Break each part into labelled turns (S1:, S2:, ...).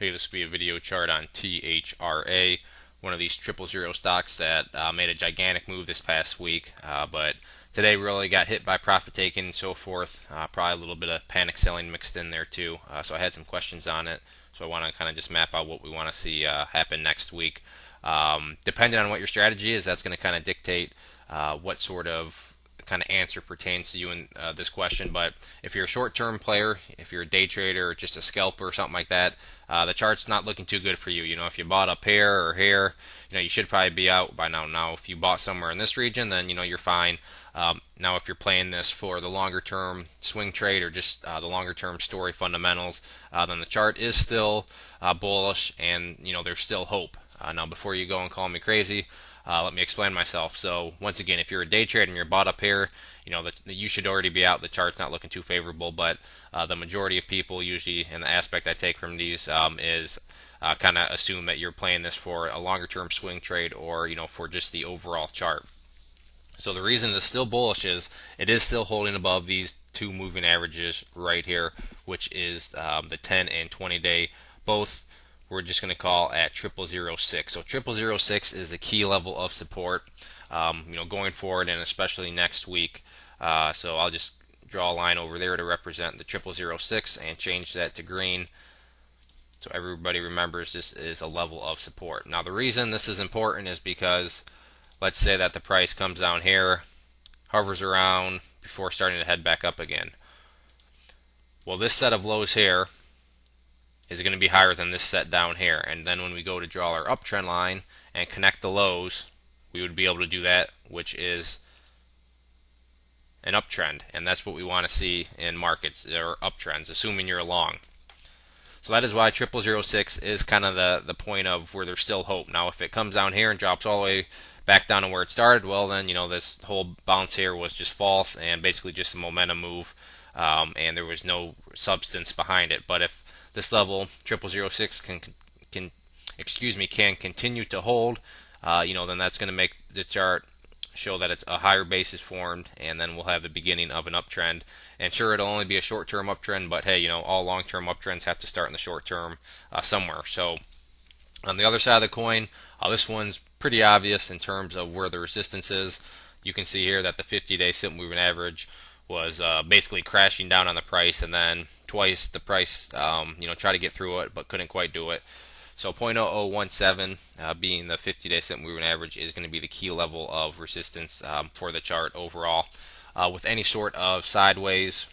S1: Hey, this will be a video chart on THRA, one of these 000 stocks that made a gigantic move this past week, but today really got hit by profit taking and so forth. Probably a little bit of panic selling mixed in there too. So I had some questions on it. So I want to kind of just map out what we want to see happen next week. Depending on what your strategy is, that's going to kind of dictate what sort of kind of answer pertains to you in this question. But if you're a short-term player, if you're a day trader or just a scalper or something like that, the chart's not looking too good for you. You know, if you bought up here or here, you know, you should probably be out by now. Now, if you bought somewhere in this region, then, you know, you're fine. Now, if you're playing this for the longer-term swing trade or just the longer-term story fundamentals, then the chart is still bullish, and, you know, there's still hope. Now, before you go and call me crazy, let me explain myself. So once again, if you're a day trader and you're bought up here, you know you should already be out. The chart's not looking too favorable, but the majority of people usually, and the aspect I take from these is kind of assume that you're playing this for a longer term swing trade or, you know, for just the overall chart. So the reason it's still bullish is it is still holding above these two moving averages right here, which is the 10 and 20 day. Both we're just going to call at 0006. So 0006 is the key level of support, you know, going forward and especially next week. So I'll just draw a line over there to represent the 0006 and change that to green, so everybody remembers this is a level of support. Now the reason this is important is because let's say that the price comes down here, hovers around before starting to head back up again. Well, this set of lows here is going to be higher than this set down here, and then when we go to draw our uptrend line and connect the lows, we would be able to do that, which is an uptrend, and that's what we want to see in markets. There are uptrends, assuming you're long. So that is why 0006 is kind of the point of where there's still hope. Now, if it comes down here and drops all the way back down to where it started, well, then, you know, this whole bounce here was just false and basically just a momentum move, and there was no substance behind it. But if this level 0006 can continue to hold, you know, then that's going to make the chart show that it's a higher base is formed, and then we'll have the beginning of an uptrend. And sure, it'll only be a short-term uptrend, but hey, you know, all long-term uptrends have to start in the short term somewhere. So on the other side of the coin, this one's pretty obvious in terms of where the resistance is. You can see here that the 50-day simple moving average was basically crashing down on the price, and then twice the price, you know, tried to get through it but couldn't quite do it. So 0.0017 being the 50-day simple moving average is going to be the key level of resistance for the chart overall. With any sort of sideways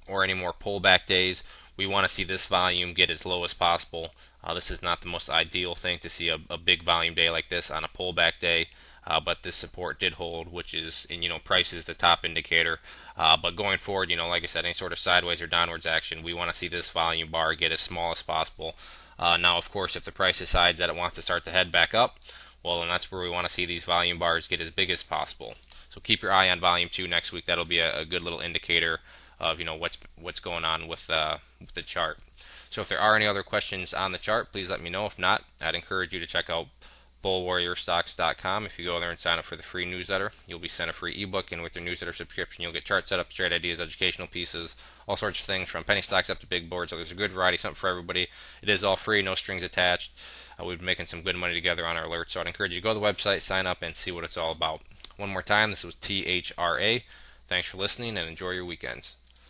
S1: or any more pullback days, we want to see this volume get as low as possible. This is not the most ideal thing to see a big volume day like this on a pullback day. But this support did hold, which is, and, you know, price is the top indicator. But going forward, you know, like I said, any sort of sideways or downwards action, we want to see this volume bar get as small as possible. Now, of course, if the price decides that it wants to start to head back up, well, then that's where we want to see these volume bars get as big as possible. So keep your eye on volume 2 next week. That'll be a good little indicator of, you know, what's going on with the chart. So if there are any other questions on the chart, please let me know. If not, I'd encourage you to check out bullwarriorstocks.com. If you go there and sign up for the free newsletter, you'll be sent a free ebook, and with your newsletter subscription, you'll get chart setups, trade ideas, educational pieces, all sorts of things from penny stocks up to big boards. So there's a good variety, something for everybody. It is all free, no strings attached. We've been making some good money together on our alerts, so I'd encourage you to go to the website, sign up, and see what it's all about. One more time, this was THRA. Thanks for listening, and enjoy your weekends.